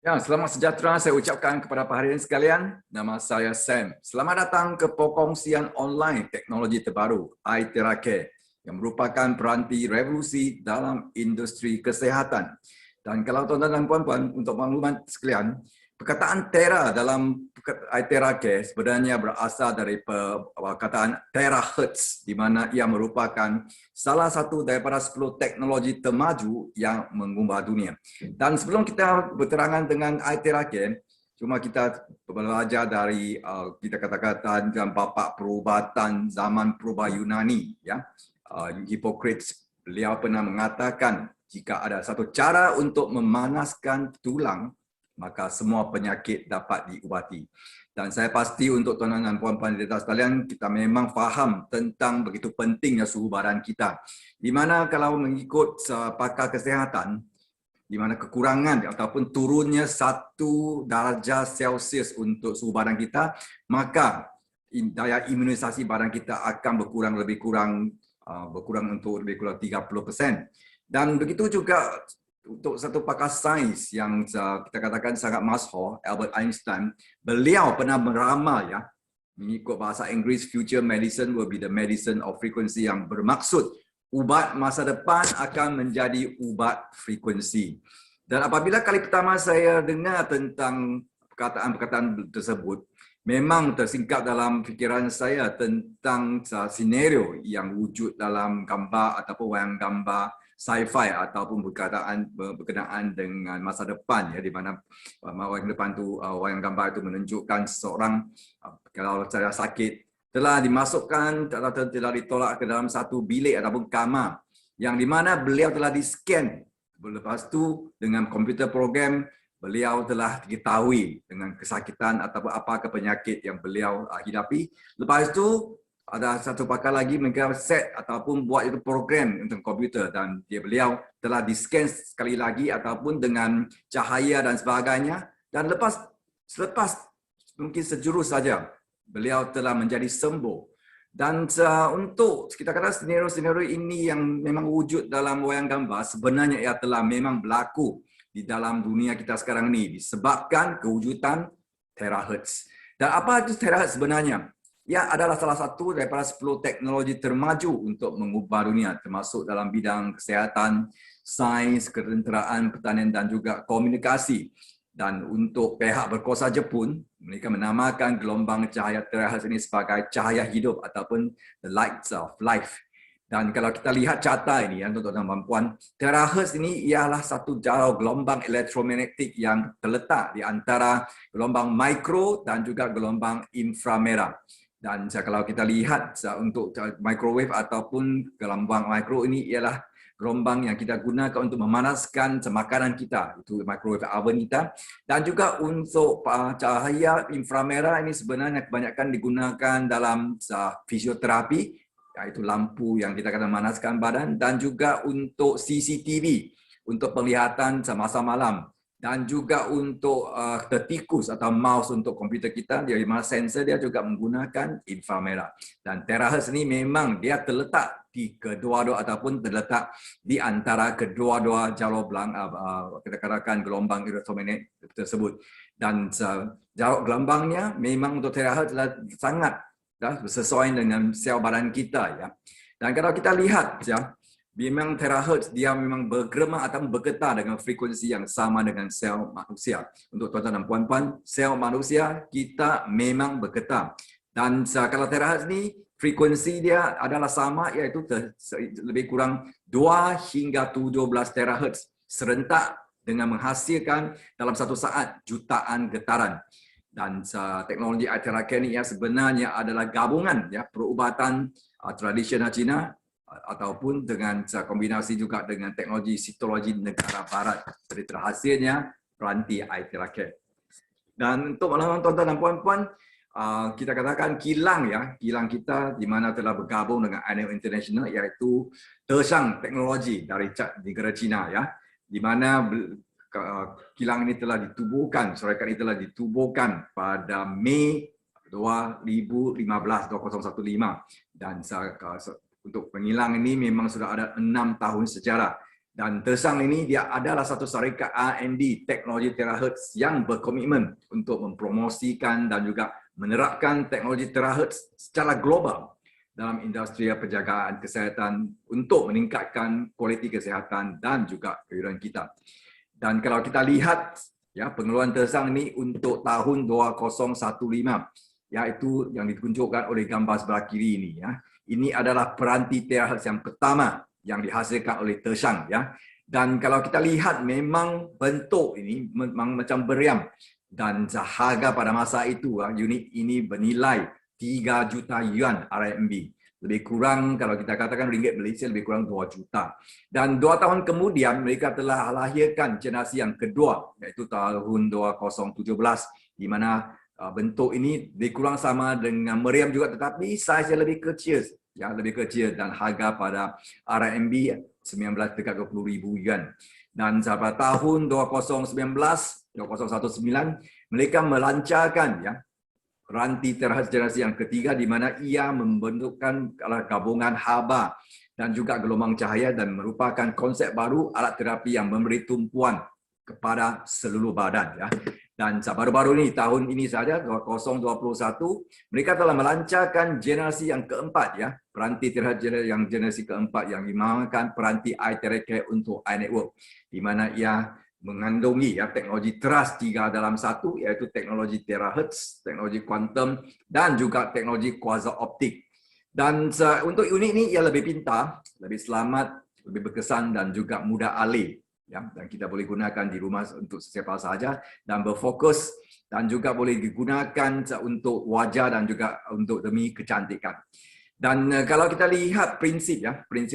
Ya, selamat sejahtera saya ucapkan kepada para hadirin sekalian. Nama saya Sam. Selamat datang ke perkongsian online teknologi terbaru, iTeracare, yang merupakan peranti revolusi dalam industri kesihatan. Dan kalau tuan-tuan dan puan-puan, untuk maklumat sekalian, perkataan Tera dalam iTeracare sebenarnya berasal dari perkataan terahertz, di mana ia merupakan salah satu daripada 10 teknologi termaju yang mengubah dunia. Dan sebelum kita berterangan dengan iTeracare, cuma kita belajar dari kita kata-kata dalam bapa perubatan zaman purba Yunani, ya. Hippocrates, beliau pernah mengatakan jika ada satu cara untuk memanaskan tulang, maka semua penyakit dapat diubati. Dan saya pasti untuk tuan-tuan dan puan-puan di atas sekalian, kita memang faham tentang begitu pentingnya suhu badan kita. Di mana kalau mengikut pakar kesihatan, di mana kekurangan ataupun turunnya 1 darjah Celsius untuk suhu badan kita, maka daya imunisasi badan kita akan berkurang untuk lebih kurang 30%. Dan begitu juga untuk satu pakar sains yang kita katakan sangat masyhur, Albert Einstein, beliau pernah meramal, ya, mengikut bahasa Inggeris, future medicine will be the medicine of frequency, yang bermaksud ubat masa depan akan menjadi ubat frekuensi. Dan apabila kali pertama saya dengar tentang perkataan-perkataan tersebut, memang tersingkap dalam fikiran saya tentang senario yang wujud dalam gambar ataupun wayang gambar sci-fi ataupun berkenaan dengan masa depan, ya, di mana wayang depan tu, wayang gambar itu menunjukkan seseorang kalau saya sakit telah dimasukkan atau telah ditolak ke dalam satu bilik ataupun kamar yang di mana beliau telah di-scan. Lepas tu dengan komputer program beliau telah diketahui dengan kesakitan atau apakah penyakit yang beliau hidapi. Lepas tu ada satu pakar lagi mereka set ataupun buat itu program untuk komputer dan beliau telah di-scan sekali lagi ataupun dengan cahaya dan sebagainya, dan selepas mungkin sejurus saja beliau telah menjadi sembuh. Dan untuk kita kata senario-senario ini yang memang wujud dalam wayang gambar, sebenarnya ia telah memang berlaku di dalam dunia kita sekarang ini disebabkan kewujudan terahertz. Dan apa itu terahertz sebenarnya? Ia adalah salah satu daripada 10 teknologi termaju untuk mengubah dunia, termasuk dalam bidang kesihatan, sains, ketenteraan, pertanian dan juga komunikasi. Dan untuk pihak berkuasa Jepun, mereka menamakan gelombang cahaya terahertz ini sebagai cahaya hidup ataupun the lights of life. Dan kalau kita lihat carta ini, ya, tuan-tuan dan puan, terahertz ini ialah satu jauh gelombang elektromagnetik yang terletak di antara gelombang mikro dan juga gelombang inframerah. Dan kalau kita lihat untuk microwave ataupun gelombang mikro ini ialah gelombang yang kita gunakan untuk memanaskan makanan kita, itu microwave oven kita. Dan juga untuk cahaya inframerah ini sebenarnya kebanyakan digunakan dalam fisioterapi, iaitu lampu yang kita kata memanaskan badan, dan juga untuk CCTV, untuk penglihatan semasa malam, dan juga untuk tertikus atau mouse untuk komputer kita, di mana sensor dia juga menggunakan inframerah. Dan terahertz ini memang dia terletak di kedua-dua ataupun terletak di antara kedua-dua jalur kita katakan gelombang elektromagnetik tersebut. Dan jalur gelombangnya memang untuk terahertz sangat sesuai dengan sel badan kita, ya. Dan kalau kita lihat, ya, memang terahertz dia memang bergema atau bergetar dengan frekuensi yang sama dengan sel manusia. Untuk tuan-tuan dan puan-puan, sel manusia kita memang bergetar. Dan kalau terahertz ni frekuensi dia adalah sama, iaitu lebih kurang 2 hingga 17 terahertz serentak dengan menghasilkan dalam satu saat jutaan getaran. Dan teknologi iTeracare ni ya sebenarnya adalah gabungan, ya, perubatan tradisional Cina ataupun dengan kombinasi juga dengan teknologi sitologi negara barat. Jadi terhasilnya peranti iTeracare. Dan untuk tuan-tuan dan puan-puan, kita katakan kilang, ya, kilang kita di mana telah bergabung dengan INEO International, iaitu Teshang Teknologi dari negara China, ya, di mana kilang ini telah ditubuhkan, syarikat ini telah ditubuhkan pada Mei 2015, dan untuk pengilang ini memang sudah ada 6 tahun sejarah. Dan Tersang ini dia adalah satu syarikat R&D teknologi terahertz yang berkomitmen untuk mempromosikan dan juga menerapkan teknologi terahertz secara global dalam industri penjagaan kesihatan untuk meningkatkan kualiti kesihatan dan juga kehidupan kita. Dan kalau kita lihat ya pengeluaran Tersang ini untuk tahun 2015, iaitu yang ditunjukkan oleh gambar sebelah kiri ini ya. Ini adalah peranti terahertz yang pertama yang dihasilkan oleh Tersang ya. Dan kalau kita lihat memang bentuk ini memang macam beriam dan harga pada masa itu unit ini bernilai 3 juta yuan RMB. Lebih kurang kalau kita katakan ringgit Malaysia lebih kurang 2 juta. Dan 2 tahun kemudian mereka telah lahirkan generasi yang kedua iaitu tahun 2017 di mana bentuk ini lebih kurang sama dengan meriam juga tetapi saiz yang lebih kecil. Ya, lebih kecil dan harga pada RMB 19,20 ribu yuan. Dan sampai tahun 2019 mereka melancarkan ya ranti terahertz generasi yang ketiga di mana ia membentukkan gabungan haba dan juga gelombang cahaya dan merupakan konsep baru alat terapi yang memberi tumpuan kepada seluruh badan ya. Dan baru-baru ini tahun ini saja 2021 mereka telah melancarkan generasi yang keempat ya, peranti terahertz yang generasi keempat yang dinamakan peranti iTeracare untuk iNetwork di mana ia mengandungi ya teknologi teras 3 dalam 1 iaitu teknologi terahertz, teknologi kuantum dan juga teknologi quasar optik. Dan untuk unit ini ia lebih pintar, lebih selamat, lebih berkesan dan juga mudah alih. Ya, dan kita boleh gunakan di rumah untuk siapa sahaja dan berfokus dan juga boleh digunakan untuk wajah dan juga untuk demi kecantikan. Dan kalau kita lihat prinsip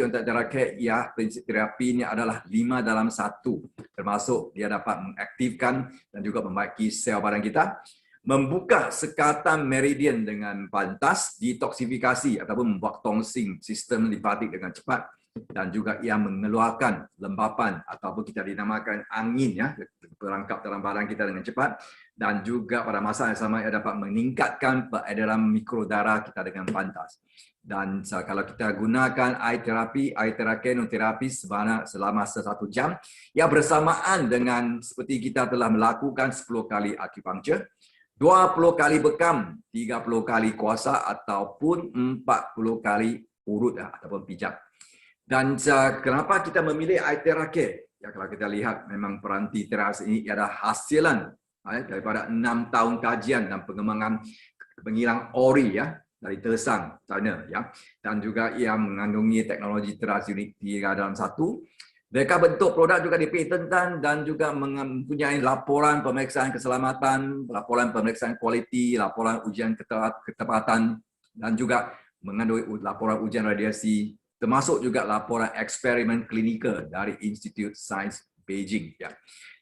untuk terapi ya, prinsip terapi ini adalah 5 dalam 1, termasuk dia dapat mengaktifkan dan juga membaiki sel badan kita, membuka sekatan meridian dengan pantas, detoksifikasi ataupun membuat tonsing sistem limfatik dengan cepat, dan juga ia mengeluarkan lembapan ataupun kita dinamakan angin ya perangkap dalam badan kita dengan cepat, dan juga pada masa yang sama ia dapat meningkatkan peredaran mikrodarah kita dengan pantas. Dan kalau kita gunakan iTeracare terapi selama 1 jam, ia bersamaan dengan seperti kita telah melakukan 10 kali acupuncture, 20 kali bekam, 30 kali kuasa ataupun 40 kali urut ataupun pijat. Dan kenapa kita memilih iTeracare? Ya, kalau kita lihat memang peranti terahertz ini adalah hasilan daripada 6 tahun kajian dan pengembangan pengilang ori ya dari Tersang China ya, dan juga ia mengandungi teknologi terahertz unit 3 dalam 1. Mereka bentuk produk juga dipatenkan dan juga mempunyai laporan pemeriksaan keselamatan, laporan pemeriksaan kualiti, laporan ujian ketepatan dan juga mengandungi laporan ujian radiasi, termasuk juga laporan eksperimen klinikal dari Institute Science Beijing ya.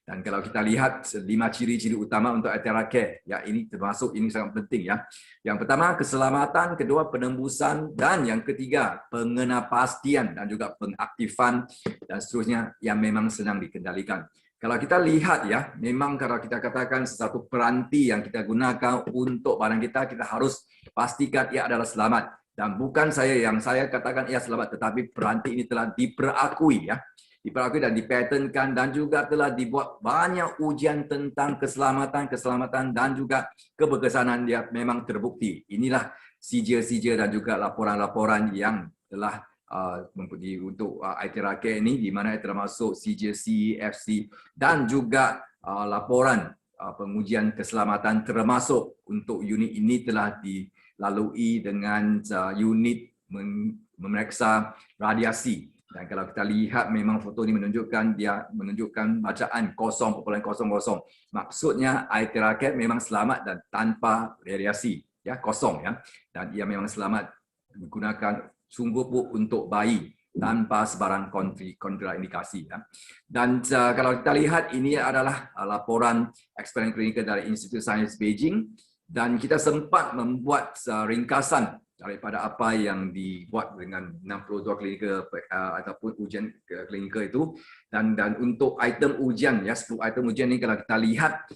Dan kalau kita lihat 5 ciri-ciri utama untuk iTeracare ya, ini termasuk ini sangat penting ya. Yang pertama keselamatan, kedua penembusan, dan yang ketiga pengenapastian dan juga pengaktifan dan seterusnya yang memang senang dikendalikan. Kalau kita lihat ya, memang kalau kita katakan sesuatu peranti yang kita gunakan untuk barang kita, kita harus pastikan ia adalah selamat. Dan bukan saya katakan ia selamat, tetapi peranti ini telah diperakui ya. Diperakui dan dipatenkan dan juga telah dibuat banyak ujian tentang keselamatan dan juga keberkesanan dia memang terbukti. Inilah sijil-sijil dan juga laporan-laporan yang telah untuk iTeracare ini di mana termasuk sijil CEFC dan juga laporan pengujian keselamatan termasuk untuk unit ini telah dilalui dengan unit memeriksa radiasi. Dan kalau kita lihat memang foto ini menunjukkan bacaan 0.00. Maksudnya iTeracare memang selamat dan tanpa radiasi ya, kosong ya. Dan ia memang selamat digunakan sungguh untuk bayi tanpa sebarang kontraindikasi ya. Dan kalau kita lihat ini adalah laporan eksperimen klinikal dari Institute Science Beijing dan kita sempat membuat ringkasan daripada apa yang dibuat dengan 62 klinikal ataupun ujian klinikal itu, dan untuk item ujian ya, 10 item ujian ini kalau kita lihat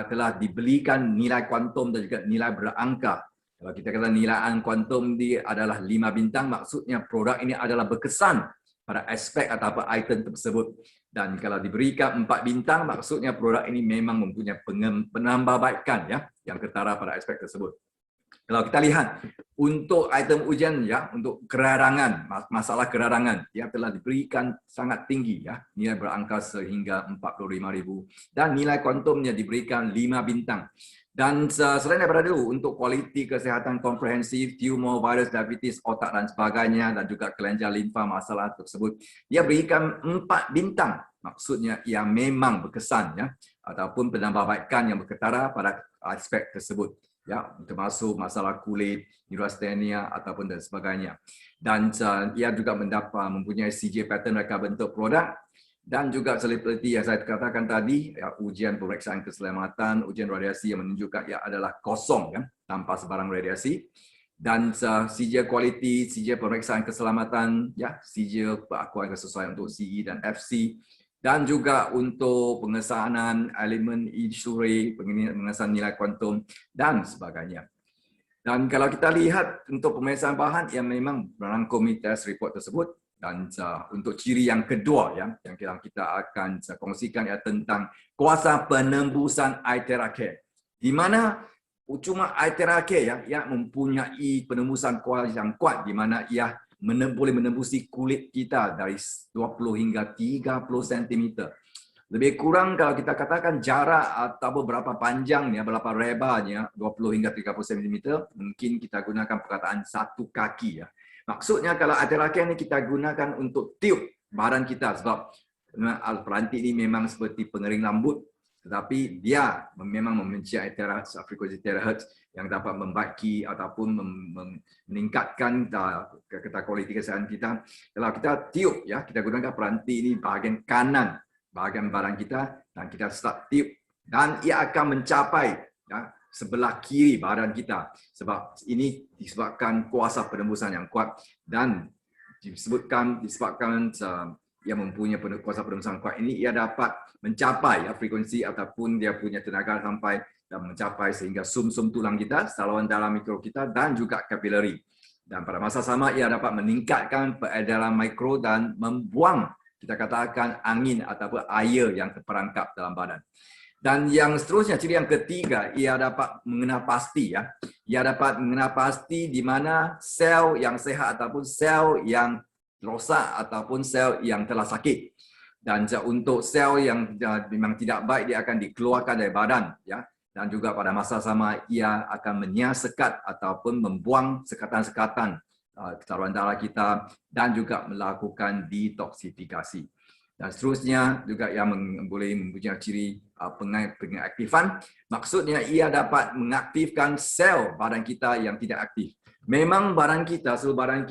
telah dibelikan nilai kuantum dan juga nilai berangka. Kalau kita kata nilai kuantum dia adalah 5 bintang, maksudnya produk ini adalah berkesan pada aspek atau item tersebut. Dan kalau diberikan 4 bintang, maksudnya produk ini memang mempunyai penambahbaikan ya yang ketara pada aspek tersebut. Kalau kita lihat untuk item ujian ya, untuk kerarangan, masalah kerarangan, dia telah diberikan sangat tinggi ya, nilai berangka sehingga 45,000 dan nilai kuantumnya diberikan 5 bintang. Dan selain daripada itu, untuk kualiti kesihatan komprehensif, tumor, virus, diabetes, otak dan sebagainya, dan juga kelenjar limfa masalah tersebut, dia berikan 4 bintang. Maksudnya ia memang berkesan ya, ataupun penambahbaikan yang berketara pada aspek tersebut. Ya, termasuk masalah kulit, neurastenia ataupun dan sebagainya. Dan ia juga mempunyai CJ pattern reka bentuk produk dan juga seperti yang saya katakan tadi, ya, ujian pemeriksaan keselamatan, ujian radiasi yang menunjukkan ia adalah kosong ya, tanpa sebarang radiasi. Dan CJ quality, CJ pemeriksaan keselamatan, ya, CJ pengakuan kesesuaian untuk CE dan FC. Dan juga untuk pengesahan elemen insuri, pengesahan nilai kuantum, dan sebagainya. Dan kalau kita lihat untuk pemeriksaan bahan yang memang merangkumi test report tersebut, dan untuk ciri yang kedua ya, yang kita akan kongsikan ya, tentang kuasa penembusan Iteracare. Di mana cuma Iteracare ya, yang mempunyai penembusan kuasa yang kuat, di mana ia boleh menembusi kulit kita dari 20 hingga 30 cm. Lebih kurang kalau kita katakan jarak atau berapa panjangnya, berapa lebarnya, 20 hingga 30 cm, mungkin kita gunakan perkataan 1 kaki ya. Maksudnya kalau Iteracare ini kita gunakan untuk tiup badan kita, sebab peranti ini memang seperti pengering rambut, tetapi dia memang membenci frekuensi terahertz yang dapat membaiki ataupun meningkatkan kualiti kesihatan kita. Kalau kita tiup ya, kita gunakan peranti ini bahagian kanan bahagian badan kita, dan kita start tiup, dan ia akan mencapai ya, sebelah kiri badan kita, sebab ini disebabkan kuasa penembusan yang kuat, dan disebabkan ia mempunyai kuasa penembusan kuat ini, ia dapat mencapai ya, frekuensi ataupun dia punya tenaga sampai dan mencapai sehingga sum-sum tulang kita, saluran darah mikro kita, dan juga kapilari. Dan pada masa sama ia dapat meningkatkan peredaran mikro dan membuang, kita katakan, angin ataupun air yang terperangkap dalam badan. Dan yang seterusnya, ciri yang ketiga, ia dapat mengenal pasti ya. Ia dapat mengenal pasti di mana sel yang sehat ataupun sel yang rosak ataupun sel yang telah sakit. Dan untuk sel yang memang tidak baik, dia akan dikeluarkan dari badan ya. Dan juga pada masa sama ia akan menyiasat ataupun membuang sekatan-sekatan saluran darah kita, dan juga melakukan detoksifikasi. Dan seterusnya juga yang boleh mempunyai ciri pengaktifan. Maksudnya ia dapat mengaktifkan sel badan kita yang tidak aktif. Memang badan kita, seluruh badan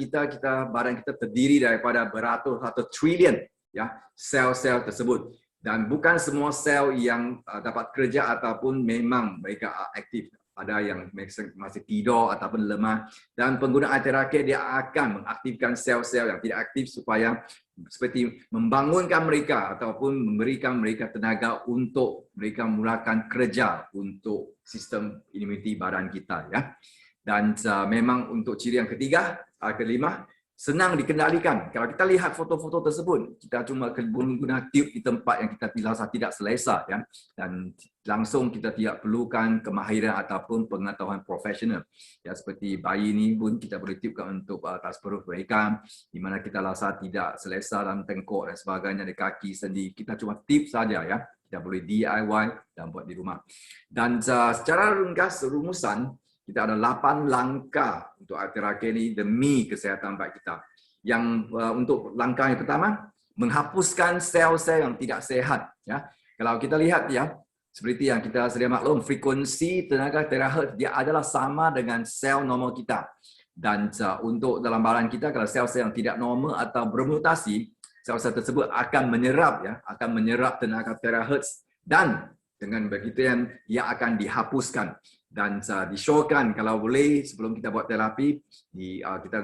kita terdiri daripada beratus-ratus trilion ya sel-sel tersebut. Dan bukan semua sel yang dapat kerja ataupun memang mereka aktif. Ada yang masih tidur ataupun lemah, dan pengguna Iteracare dia akan mengaktifkan sel-sel yang tidak aktif supaya seperti membangunkan mereka ataupun memberikan mereka tenaga untuk mereka mulakan kerja untuk sistem imuniti badan kita ya. Dan memang untuk ciri yang ketiga, kelima, senang dikendalikan. Kalau kita lihat foto-foto tersebut, kita cuma guna tiup di tempat yang kita rasa tidak selesa ya, dan langsung kita tidak perlukan kemahiran ataupun pengetahuan profesional. Ya, seperti bayi ini pun kita boleh tiupkan untuk atas perut mereka, di mana kita rasa tidak selesa dalam tengkok dan sebagainya, di kaki, sendi. Kita cuma tiup saja ya. Kita boleh DIY dan buat di rumah. Dan secara ringkas rumusan, kita ada 8 langkah untuk Iteracare ini demi kesihatan baik kita. Yang untuk langkah yang pertama, menghapuskan sel-sel yang tidak sehat. Ya, kalau kita lihat ya, seperti yang kita sedia maklum, frekuensi tenaga terahertz dia adalah sama dengan sel normal kita. Dan untuk dalam badan kita, kalau sel-sel yang tidak normal atau bermutasi, sel-sel tersebut akan menyerap ya, akan menyerap tenaga terahertz, dan dengan begitu ia akan dihapuskan. Dan disyorkan kalau boleh sebelum kita buat terapi, kita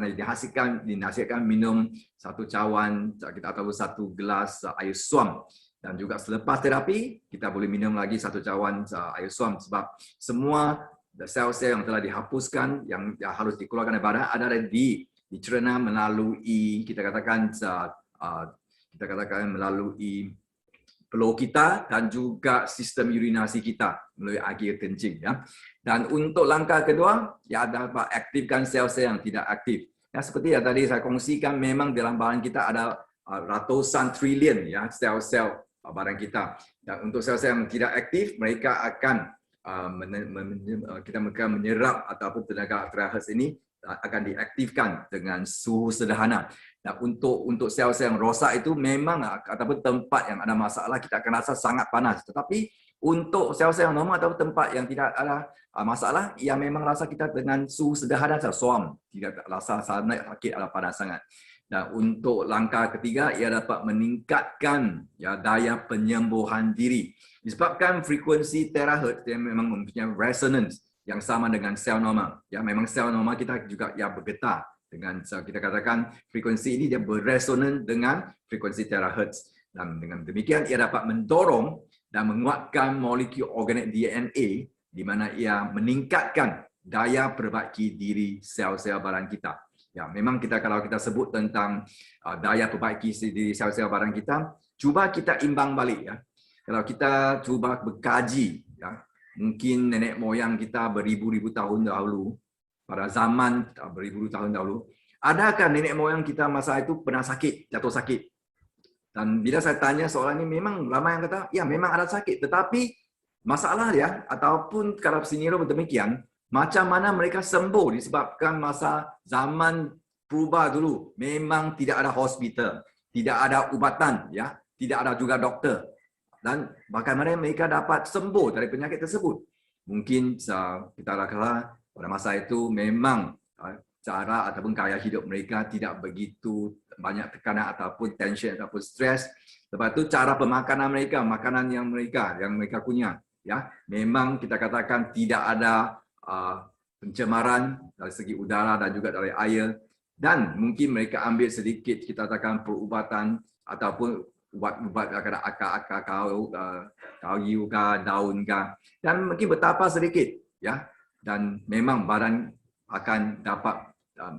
dinasihatkan minum 1 cawan kita atau 1 gelas air suam. Dan juga selepas terapi, kita boleh minum lagi 1 cawan air suam, sebab semua sel-sel yang telah dihapuskan, yang harus dikeluarkan dari badan, ada dicerna melalui, kita katakan, kita katakan melalui peluh kita dan juga sistem urinasi kita melalui air kencing. Ya. Dan untuk langkah kedua, ya dapat aktifkan sel-sel yang tidak aktif. Ya, seperti yang tadi saya kongsikan, memang dalam badan kita ada ratusan triliun ya sel-sel badan kita. Dan untuk sel-sel yang tidak aktif, mereka akan kita menyerap ataupun tenaga terakhir ini akan diaktifkan dengan suhu sederhana. Dan untuk sel-sel yang rosak itu memang ataupun tempat yang ada masalah kita akan rasa sangat panas. Tetapi untuk sel-sel yang normal atau tempat yang tidak ada masalah, ia memang rasa kita dengan suhu sederhana saja, suam, tidak rasa sangat sakit atau panas sangat. Dan untuk langkah ketiga, ia dapat meningkatkan ya daya penyembuhan diri. Disebabkan frekuensi terahertz yang memang mempunyai resonance yang sama dengan sel normal. Ya, memang sel normal kita juga ya bergetar dengan kita katakan frekuensi ini dia beresonan dengan frekuensi terahertz. Dan dengan demikian ia dapat mendorong dan menguatkan molekul organik DNA di mana ia meningkatkan daya perbaiki diri sel-sel badan kita. Ya, memang kalau kita sebut tentang daya perbaiki diri sel-sel badan kita, cuba kita imbang balik ya. Kalau kita cuba berkaji ya, mungkin nenek moyang kita beribu-ribu tahun dahulu, pada zaman beribu-ribu tahun dahulu, adakah nenek moyang kita masa itu pernah sakit, jatuh sakit? Dan bila saya tanya soalan ini, memang ramai yang kata, ya memang ada sakit. Tetapi masalah ya, ataupun kalau senior demikian, macam mana mereka sembuh disebabkan masa zaman purba dulu memang tidak ada hospital, tidak ada ubatan, ya, tidak ada juga doktor. Dan bagaimana mereka dapat sembuh dari penyakit tersebut? Mungkin kita katakan pada masa itu memang cara ataupun gaya hidup mereka tidak begitu banyak tekanan ataupun tension ataupun stres. Lepas itu cara pemakanan mereka, makanan yang mereka punya, ya, memang kita katakan tidak ada pencemaran dari segi udara dan juga dari air, dan mungkin mereka ambil sedikit kita katakan perubatan ataupun ubat-ubat ada akar-akar kayu daun dan mungkin bertapa sedikit ya, dan memang badan akan dapat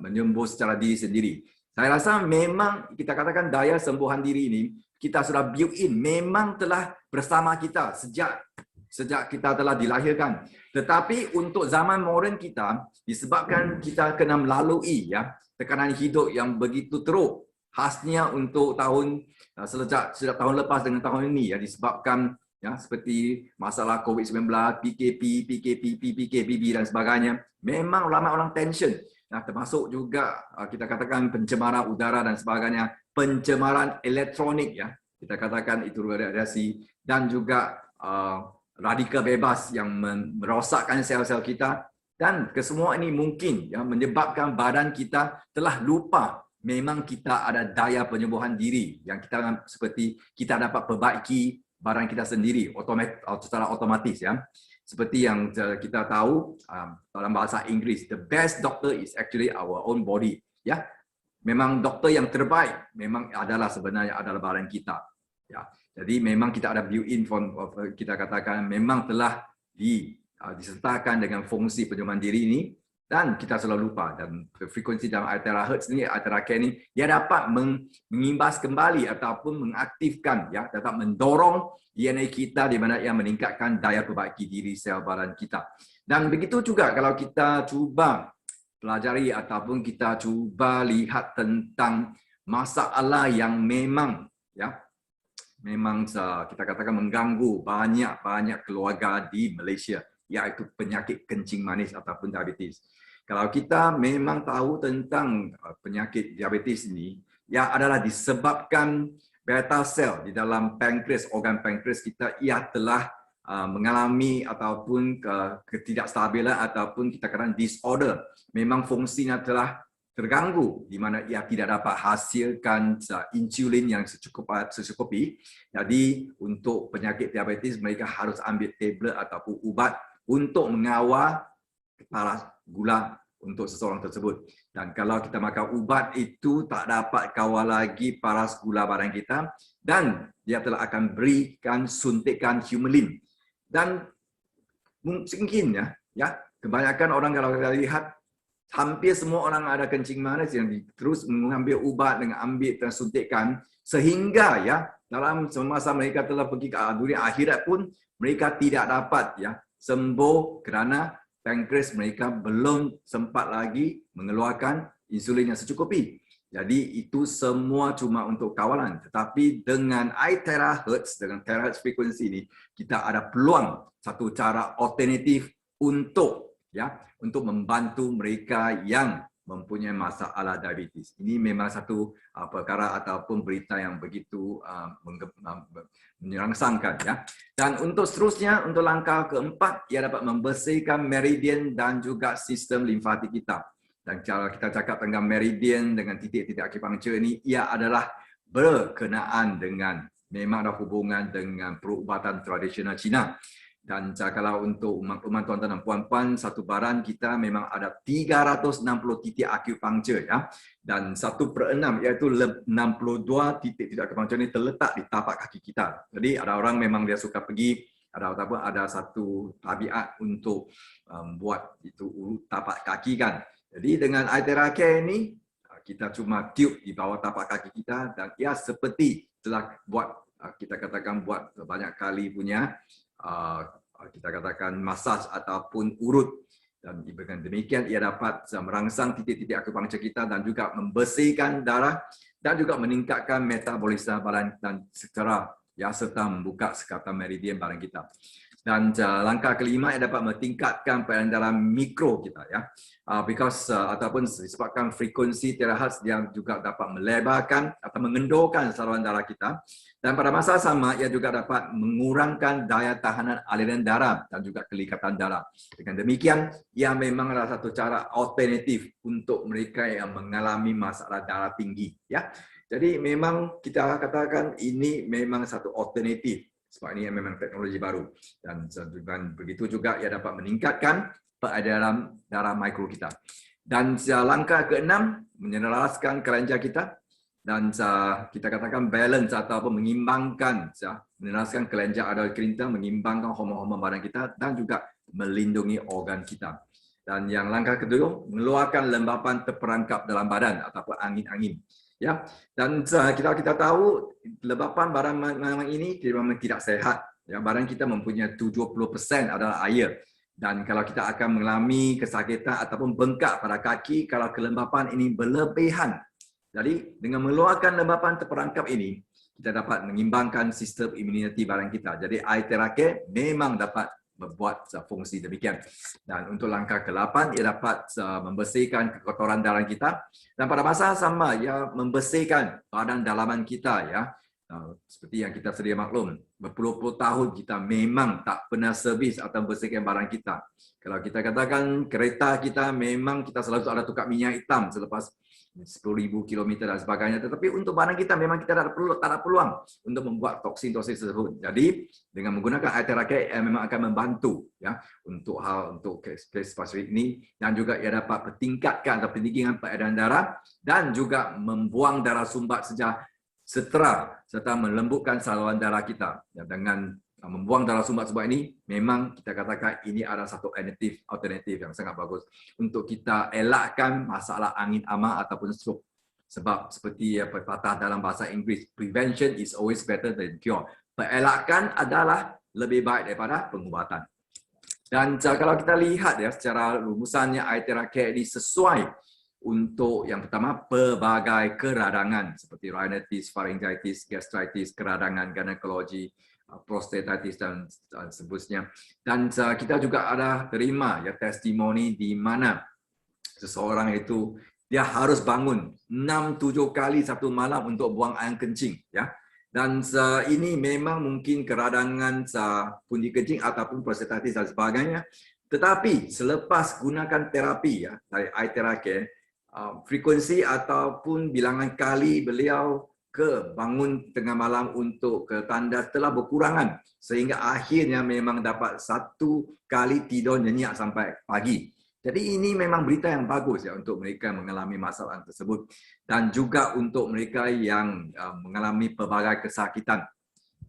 menyembuh secara diri sendiri. Saya rasa memang kita katakan daya sembuhan diri ini kita sudah built in, memang telah bersama kita sejak kita telah dilahirkan. Tetapi untuk zaman moden kita, disebabkan kita kena melalui ya tekanan hidup yang begitu teruk, khasnya untuk sejak tahun lepas dengan tahun ini ya, disebabkan ya seperti masalah COVID-19, PKP dan sebagainya, memang ramai orang tension. Nah, termasuk juga kita katakan pencemaran udara dan sebagainya, pencemaran elektronik ya, kita katakan itu radiasi, dan juga radikal bebas yang merosakkan sel-sel kita, dan kesemua ini mungkin ya menyebabkan badan kita telah lupa memang kita ada daya penyembuhan diri yang kita seperti kita dapat perbaiki badan kita sendiri secara otomatis ya. Seperti yang kita tahu dalam bahasa Inggeris, the best doctor is actually our own body ya. Memang doktor yang terbaik memang sebenarnya adalah badan kita ya. Jadi memang kita ada built-in, kita katakan memang telah disertakan dengan fungsi penyembuhan diri ini, dan kita selalu lupa. Dan frekuensi dalam terahertz ini, terakhir ini, dia dapat mengimbas kembali ataupun mengaktifkan, ya, dapat mendorong DNA kita di mana ia meningkatkan daya perbaiki diri sel badan kita. Dan begitu juga kalau kita cuba pelajari ataupun kita cuba lihat tentang masalah yang memang kita katakan mengganggu banyak keluarga di Malaysia, iaitu penyakit kencing manis ataupun diabetes. Kalau kita memang tahu tentang penyakit diabetes ini, yang adalah disebabkan beta sel di dalam pankreas, organ pankreas kita, ia telah mengalami ataupun ketidakstabilan ataupun kita katakan disorder. Memang fungsinya telah terganggu di mana ia tidak dapat hasilkan insulin yang secukupi. Jadi untuk penyakit diabetes mereka harus ambil tablet ataupun ubat untuk mengawal paras gula untuk seseorang tersebut. Dan kalau kita makan ubat itu tak dapat kawal lagi paras gula badan kita, dan dia telah akan berikan suntikan humulin. Dan mungkin ya kebanyakan orang kalau kita lihat, hampir semua orang ada kencing manis yang terus mengambil ubat dengan ambil dan suntikan, sehingga ya dalam semasa mereka telah pergi ke dunia akhirat pun mereka tidak dapat ya sembuh kerana pankreas mereka belum sempat lagi mengeluarkan insulin yang secukupi. Jadi itu semua cuma untuk kawalan. Tetapi dengan iTerahertz, dengan terahertz frekuensi ini, kita ada peluang satu cara alternatif untuk membantu mereka yang mempunyai masalah diabetes. Ini memang satu perkara ataupun berita yang begitu menyerangsangkan ya. Dan untuk seterusnya, untuk langkah keempat, ia dapat membersihkan meridian dan juga sistem limfatik kita. Dan kalau kita cakap tentang meridian dengan titik-titik akupunktur ini, ia adalah berkenaan dengan, memang ada hubungan dengan perubatan tradisional Cina. Dan kalau untuk makluman tuan-tuan dan puan-puan, satu badan kita memang ada 360 titik akupunktur ya. Dan 1/6 iaitu 62 titik-titik akupunktur ini terletak di tapak kaki kita. Jadi ada orang memang dia suka pergi, ada satu tabiat untuk buat itu urut tapak kaki kan. Jadi dengan iTeraCare ini, kita cuma tube di bawah tapak kaki kita dan ia seperti telah buat, kita katakan buat banyak kali punya, kita katakan masaj ataupun urut. Dan dengan demikian ia dapat merangsang titik-titik akupunktur kita dan juga membersihkan darah dan juga meningkatkan metabolisme badan dan serta membuka sekatan meridian badan kita. Dan langkah kelima ia dapat meningkatkan peredaran darah mikro kita ya. Ataupun disebabkan frekuensi terahertz yang juga dapat melebarkan atau mengendorkan saluran darah kita. Dan pada masa sama ia juga dapat mengurangkan daya tahanan aliran darah dan juga kelikatan darah. Dengan demikian ia memang adalah satu cara alternatif untuk mereka yang mengalami masalah darah tinggi ya. Jadi memang kita katakan ini memang satu alternatif. Sebab ini memang teknologi baru. Dan begitu juga ia dapat meningkatkan peredaran darah mikro kita. Dan langkah keenam, menyelaraskan kelenjar kita. Dan kita katakan balance ataupun mengimbangkan, menyelaraskan kelenjar adal kita, mengimbangkan hormon-hormon badan kita dan juga melindungi organ kita. Dan yang langkah kedua, mengeluarkan lembapan terperangkap dalam badan ataupun angin-angin. Ya, dan kita tahu lembapan barang ini memang tidak sehat. Ya, barang kita mempunyai 70% adalah air. Dan kalau kita akan mengalami kesakitan ataupun bengkak pada kaki kalau kelembapan ini berlebihan. Jadi dengan mengeluarkan lembapan terperangkap ini, kita dapat mengimbangkan sistem imuniti badan kita. Jadi iTeraCare memang dapat membuat fungsi demikian. Dan untuk langkah ke-8, ia dapat membersihkan kekotoran darah kita. Dan pada masa sama, ia membersihkan badan dalaman kita. Ya. Seperti yang kita sedia maklum, berpuluh-puluh tahun kita memang tak pernah servis atau membersihkan badan kita. Kalau kita katakan kereta kita memang kita selalu ada tukar minyak hitam selepas 10,000 km dan sebagainya. Tetapi untuk badan kita memang kita tak ada peluang untuk membuat toksin-toksin tersebut. Jadi dengan menggunakan iTeraCare memang akan membantu ya untuk kes spesifik ini dan juga ia dapat meningkatkan atau peningkatan peredaran darah dan juga membuang darah sumbat serta melembutkan saluran darah kita. Ya, dengan membuang darah sumbat-sumbat ini, memang kita katakan ini adalah satu alternatif yang sangat bagus untuk kita elakkan masalah angin ama ataupun stroke. Sebab seperti pepatah dalam bahasa Inggeris, prevention is always better than cure. Pengelakan adalah lebih baik daripada pengubatan. Dan kalau kita lihat ya secara rumusannya iTeraCare ini sesuai untuk yang pertama pelbagai keradangan seperti rhinitis, pharyngitis, gastritis, keradangan ginekologi, prostatitis dan seterusnya. Dan kita juga ada terima ya testimoni di mana seseorang itu dia harus bangun 6-7 kali satu malam untuk buang air kencing ya. Dan ini memang mungkin keradangan pundi kencing ataupun prostatitis dan sebagainya. Tetapi selepas gunakan terapi ya dari iTeraCare, frekuensi ataupun bilangan kali beliau bangun tengah malam untuk ke tandas telah berkurangan sehingga akhirnya memang dapat 1 kali tidur nyenyak sampai pagi. Jadi ini memang berita yang bagus ya untuk mereka yang mengalami masalah tersebut dan juga untuk mereka yang mengalami pelbagai kesakitan.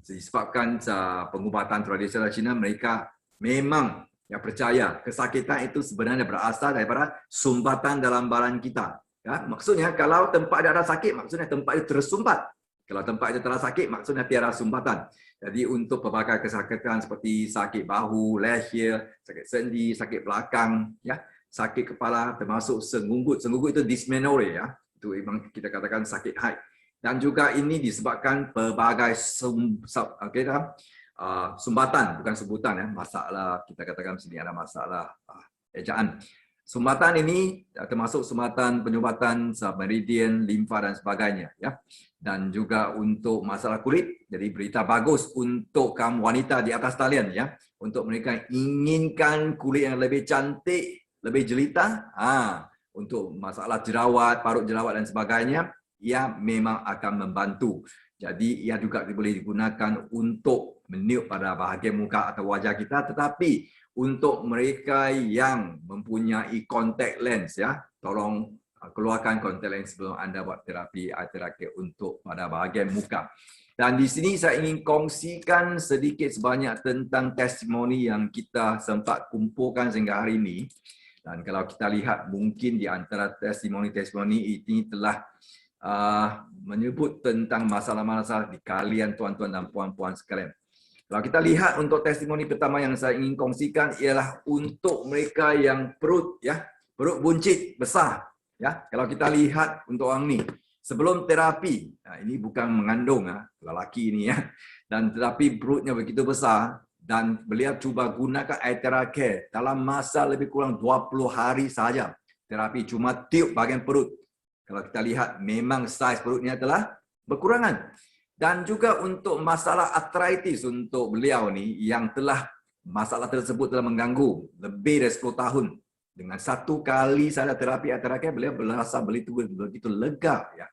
Disebabkan pengubatan tradisional Cina, mereka memang percaya kesakitan itu sebenarnya berasal daripada sumbatan dalam badan kita. Ya, maksudnya kalau tempat ada sakit, maksudnya tempat itu tersumbat. Kalau tempat itu telah sakit, maksudnya tiada sumbatan. Jadi untuk pelbagai kesakitan seperti sakit bahu, leher, sakit sendi, sakit belakang, ya, sakit kepala, termasuk senggugut. Senggugut itu dysmenorrhea, ya. Itu memang kita katakan sakit haid. Dan juga ini disebabkan pelbagai sumbatan, bukan sebutan, ya. Masalah, kita katakan sini ada masalah ejaan. Sumbatan ini termasuk sumbatan penyumbatan meridian, limfa dan sebagainya, ya. Dan juga untuk masalah kulit, jadi berita bagus untuk kaum wanita di atas talian, ya, untuk mereka inginkan kulit yang lebih cantik, lebih jelita, untuk masalah jerawat, parut jerawat dan sebagainya, ia memang akan membantu. Jadi ia juga boleh digunakan untuk meniup pada bahagian muka atau wajah kita, tetapi untuk mereka yang mempunyai contact lens, ya, tolong keluarkan kontak lens sebelum Anda buat terapi eye therapy untuk pada bahagian muka. Dan di sini saya ingin kongsikan sedikit sebanyak tentang testimoni yang kita sempat kumpulkan sehingga hari ini. Dan kalau kita lihat mungkin di antara testimoni-testimoni ini telah menyebut tentang masalah-masalah di kalian tuan-tuan dan puan-puan sekalian. Kalau kita lihat untuk testimoni pertama yang saya ingin kongsikan ialah untuk mereka yang perut, ya, perut buncit besar. Ya, kalau kita lihat untuk orang ni sebelum terapi, ini bukan mengandung, lelaki ini, ya, dan tetapi perutnya begitu besar dan beliau cuba gunakan eye therapy dalam masa lebih kurang 20 hari saja. Terapi cuma tiup bahagian perut. Kalau kita lihat memang saiz perutnya telah berkurangan. Dan juga untuk masalah arthritis untuk beliau ni yang telah masalah tersebut telah mengganggu lebih dari 10 tahun. Dengan satu kali saja terapi beliau berasa begitu lega, ya.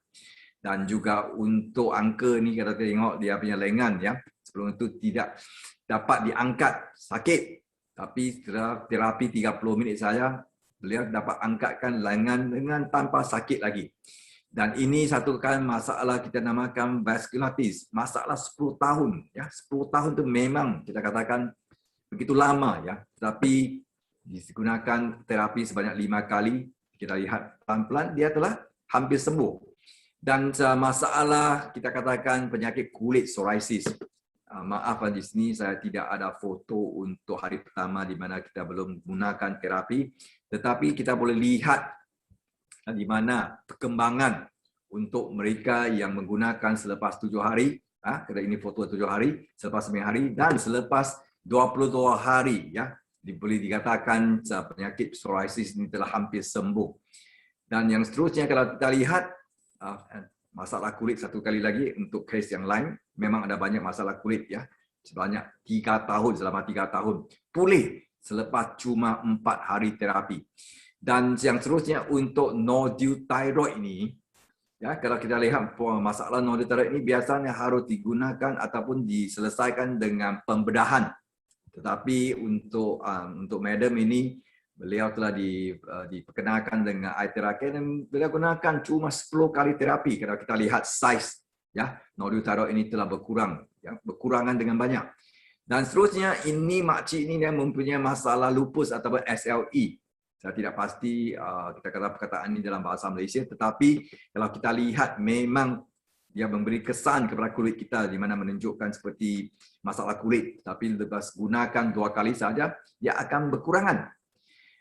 Dan juga untuk angka ni kita tengok dia punya lengan, ya. Sebelum itu tidak dapat diangkat, sakit. Tapi setelah terapi 30 minit saja beliau dapat angkatkan lengan dengan tanpa sakit lagi. Dan ini satu kan masalah kita namakan vasculitis, masalah 10 tahun, ya. 10 tahun itu memang kita katakan begitu lama, ya. Tapi digunakan terapi sebanyak 5 kali, kita lihat pelan-pelan dia telah hampir sembuh. Dan masalah kita katakan penyakit kulit psoriasis. Maaf di sini saya tidak ada foto untuk hari pertama di mana kita belum menggunakan terapi, tetapi kita boleh lihat di mana perkembangan untuk mereka yang menggunakan selepas 7 hari, kerana ini foto 7 hari, selepas 9 hari dan selepas 22 hari, ya. Boleh dikatakan penyakit psoriasis ini telah hampir sembuh. Dan yang seterusnya kalau kita lihat masalah kulit satu kali lagi untuk kes yang lain, memang ada banyak masalah kulit, ya. Sebanyak 3 tahun, selama 3 tahun. Pulih selepas cuma 4 hari terapi. Dan yang seterusnya untuk nodule thyroid ini, ya, kalau kita lihat masalah nodule thyroid ini biasanya harus digunakan ataupun diselesaikan dengan pembedahan. Tetapi untuk madam ini, beliau telah diperkenalkan dengan eye therapy dan beliau gunakan cuma 10 kali terapi. Kalau kita lihat saiz, ya, nodule thyroid ini telah berkurang, ya, berkurangan dengan banyak. Dan seterusnya ini makcik ini dia mempunyai masalah lupus ataupun SLE. Saya tidak pasti kita kata perkataan ini dalam bahasa Malaysia, tetapi kalau kita lihat memang dia memberi kesan kepada kulit kita di mana menunjukkan seperti masalah kulit, tapi lepas gunakan 2 kali saja dia akan berkurangan.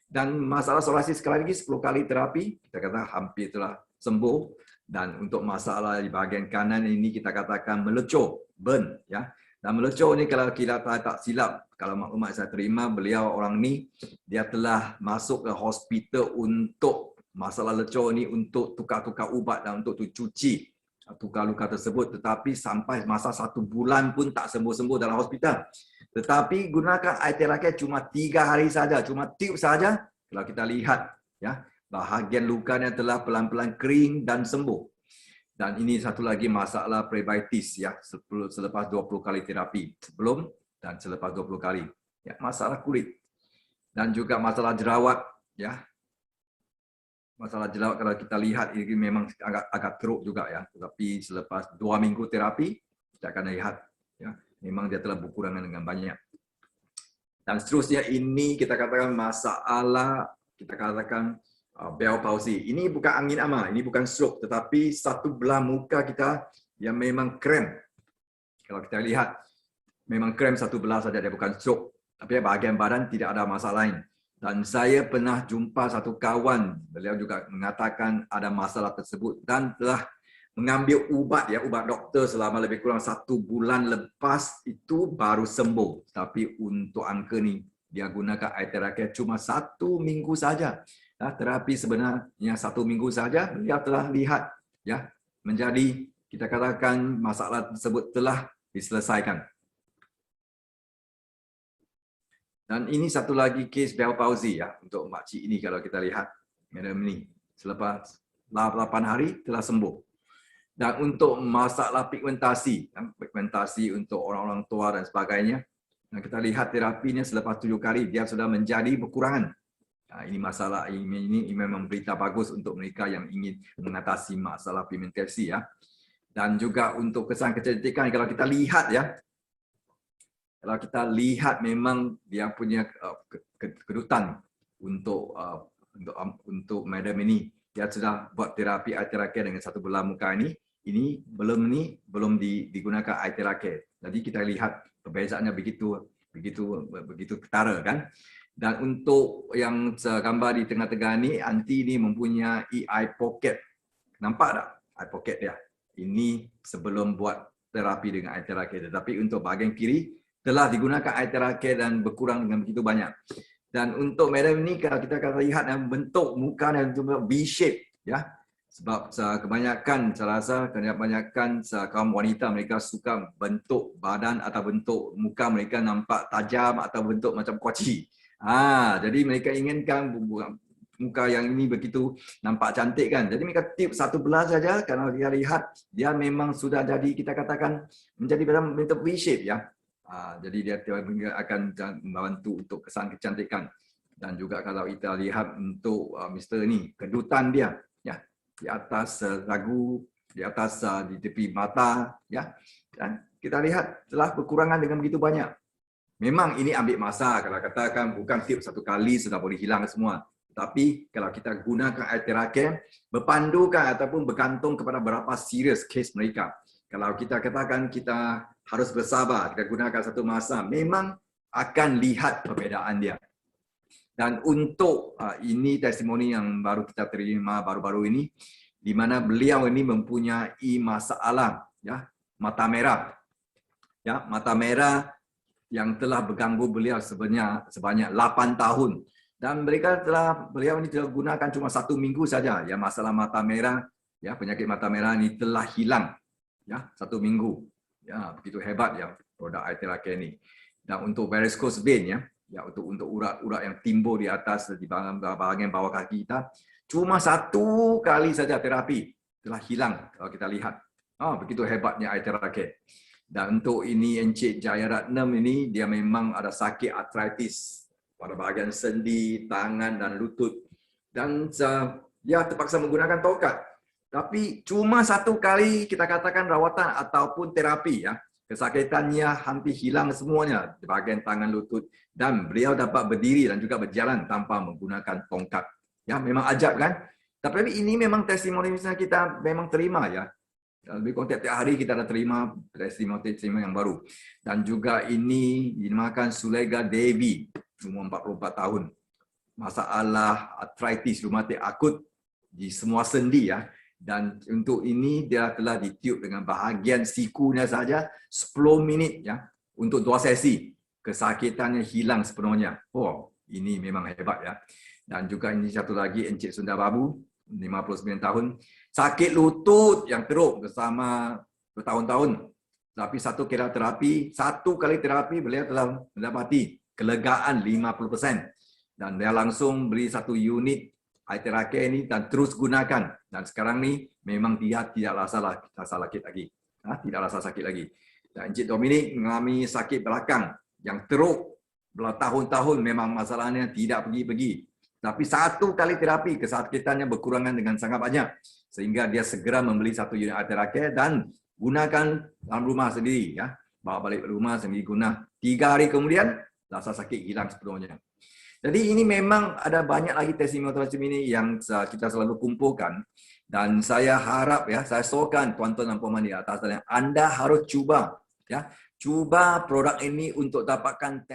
Dan masalah psoriasis sekali lagi 10 kali terapi kita kata hampir telah sembuh. Dan untuk masalah di bahagian kanan ini kita katakan melecur, burn, ya. Dan melecur ni kalau kita tak silap, kalau maklumat saya terima, beliau orang ni dia telah masuk ke hospital untuk masalah lecur ni untuk tukar-tukar ubat dan untuk cuci tukar luka tersebut, tetapi sampai masa 1 bulan pun tak sembuh-sembuh dalam hospital. Tetapi gunakan eye therapy cuma 3 hari saja, cuma tiup saja. Kalau kita lihat, ya, bahagian lukanya telah pelan-pelan kering dan sembuh. Dan ini satu lagi masalah prebiotis, ya, selepas 20 kali terapi, sebelum dan selepas 20 kali. Ya, masalah kulit dan juga masalah jerawat, ya. Masalah jerawat kalau kita lihat ini memang agak teruk juga, ya. Tetapi selepas 2 minggu terapi kita akan lihat, ya, memang dia telah berkurangan dengan banyak. Dan seterusnya ini kita katakan masalah kita katakan Bell palsy. Ini bukan angin ama, ini bukan stroke, tetapi satu belah muka kita yang memang krem. Kalau kita lihat, memang krem satu belah saja, dia bukan stroke. Tapi bahagian badan tidak ada masalah lain. Dan saya pernah jumpa satu kawan, beliau juga mengatakan ada masalah tersebut dan telah mengambil ubat doktor selama lebih kurang 1 bulan lepas itu baru sembuh. Tapi untuk angka ni dia gunakan air terakai cuma 1 minggu saja. Terapi sebenarnya 1 minggu saja beliau telah lihat menjadi, kita katakan masalah tersebut telah diselesaikan. Dan ini satu lagi kes Bell palsy untuk makcik ini kalau kita lihat madam ini selepas 8 hari telah sembuh. Dan untuk masalah pigmentasi untuk orang-orang tua dan sebagainya, dan kita lihat terapinya selepas 7 kali dia sudah menjadi berkurangan. Ini masalah, ini memang berita bagus untuk mereka yang ingin mengatasi masalah pigmentasi Dan juga untuk kesan kecantikan, kalau kita lihat kalau kita lihat memang dia punya kedutan untuk madam ini. Dia sudah buat terapi air terakai dengan 1 belah muka ini. Ini belum digunakan air terakai. Jadi kita lihat perbezaannya begitu ketara kan. Dan untuk yang gambar di tengah-tengah ni, anti ni mempunyai eye pocket. Nampak tak eye pocket dia? Ini sebelum buat terapi dengan air terakai. Tetapi untuk bahagian kiri telah digunakan air terakai dan berkurang dengan begitu banyak. Dan untuk madam ni kalau kita akan lihat bentuk muka dan V-shape Sebab kebanyakan saya rasa kaum wanita mereka suka bentuk badan atau bentuk muka mereka nampak tajam atau bentuk macam kuaci. Jadi mereka inginkan muka yang ini begitu nampak cantik kan. Jadi mereka tip 1 belah saja, kalau dia lihat dia memang sudah jadi, kita katakan menjadi bentuk V-shape jadi dia akan membantu untuk kesan kecantikan. Dan juga kalau kita lihat untuk Mr. ni, kedutan dia di atas ragu, di atas di tepi mata dan kita lihat telah berkurangan dengan begitu banyak. Memang ini ambil masa, kalau katakan bukan tip 1 kali sudah boleh hilang semua. Tapi kalau kita gunakan air terakai, berpandukan ataupun bergantung kepada berapa serius kes mereka. Kalau kita katakan kita harus bersabar, kita gunakan 1 masa, memang akan lihat perbezaan dia. Dan untuk ini testimoni yang baru kita terima baru-baru ini, di mana beliau ini mempunyai masalah mata merah. Mata merah yang telah berganggu beliau sebanyak 8 tahun. Dan beliau ini telah gunakan cuma 1 minggu saja. Masalah mata merah, penyakit mata merah ini telah hilang. 1 minggu. Begitu hebat produk air terakai ini. Dan untuk varicose vein untuk urat-urat yang timbul di atas di bahagian bawah kaki kita, cuma 1 kali saja terapi telah hilang kalau kita lihat. Begitu hebatnya air terakai. Dan untuk ini Encik Jayaratnam ini dia memang ada sakit arthritis pada bahagian sendi, tangan dan lutut. Dan dia terpaksa menggunakan tongkat. Tapi cuma 1 kali kita katakan rawatan ataupun terapi kesakitannya hampir hilang semuanya di bahagian tangan, lutut, dan beliau dapat berdiri dan juga berjalan tanpa menggunakan tongkat. Memang ajab kan? Tapi ini memang testimoni kita memang terima Lebih kurang tiap hari kita dah terima testimoni yang baru. Dan juga ini dinamakan Sulega Devi, umur 44 tahun. Masalah arthritis reumatik akut di semua sendi Dan untuk ini dia telah ditiup dengan bahagian sikunya saja 10 minit untuk 2 sesi. Kesakitannya hilang sepenuhnya. Ini memang hebat Dan juga ini satu lagi Encik Sundar Babu, 59 tahun. Sakit lutut yang teruk bersama bertahun-tahun. Tapi 1 kali terapi beliau telah mendapati kelegaan 50%. Dan dia langsung beli 1 unit air terakai ini dan terus gunakan. Dan sekarang ni memang dia tidak rasa sakit lagi. Tidak rasa sakit lagi. Dan Encik Dominic mengalami sakit belakang yang teruk bertahun-tahun, memang masalahnya tidak pergi-pergi. Tapi 1 kali terapi kesakitannya berkurangan dengan sangat banyak. Sehingga dia segera membeli 1 unit air terakai dan gunakan dalam rumah sendiri. Bawa balik rumah sendiri guna. 3 hari kemudian rasa sakit hilang sepenuhnya. Jadi ini memang ada banyak lagi testimoni ini yang kita selalu kumpulkan. Dan saya harap ya, saya sokan tuan-tuan dan puan di atas, Anda harus cuba ya, cuba produk ini untuk dapatkan